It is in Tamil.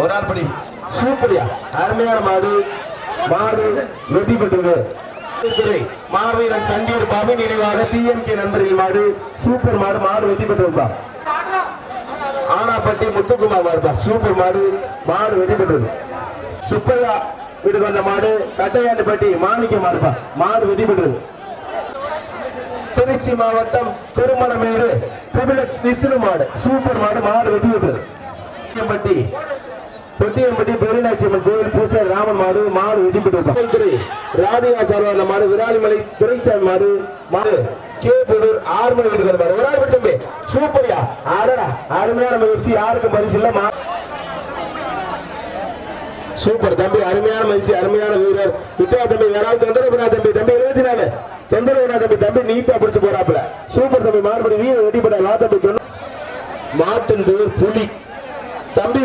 ஒரு ஆள் படி சூப்பரியா அருமையான மாடு மாடு வெற்றி பெற்றது மாவீரன் சண்டீர் பாபு நினைவாக டிஎம்கே நண்பர்கள் மாடு சூப்பர் மாடு மாடு வெற்றி பெற்றதுப்பா ஆனாப்பட்டி முத்துக்குமார் மாடுப்பா சூப்பர் மாடு மாடு வெற்றி பெற்றது சுப்பையா வீட்டுக்கு வந்த மாடு கட்டையாண்டிப்பட்டி மாணிக்க மாடுப்பா மாடு வெற்றி பெற்றது திருச்சி மாவட்டம் திருமணமேடு ட்ரிபிள்எக்ஸ் விஷ்ணு மாடு சூப்பர் மாடு மாடு வெற்றி பெற்றது தொட்டியம்பட்டி பெரியநாச்சியம்மன் கோயில் பூசாரி ராமன் மாடு மாடு வெற்றி பெற்றது ராதிகா சார்பான மாடு விராலிமலை துரைச்சாமி மாடு மாடு கே புதூர் ஆர்மலை வீட்டுக்கு வந்த மாடு ஒரு ஆள் தம்பி சூப்பரியா ஆடடா அருமையான முயற்சி யாருக்கும் பரிசு இல்ல சூப்பர் தம்பி அருமையான மகிழ்ச்சி அருமையான வீரர் விட்டா தம்பி யாராவது தொந்தரவு தம்பி தம்பி 24 தொந்தரவு தம்பி தம்பி நீட்டா பிடிச்சு போறாப்புல சூப்பர் தம்பி மாறுபடி வீரர் வெட்டி போட்டா தம்பி மாட்டின் பேர் புலி தம்பி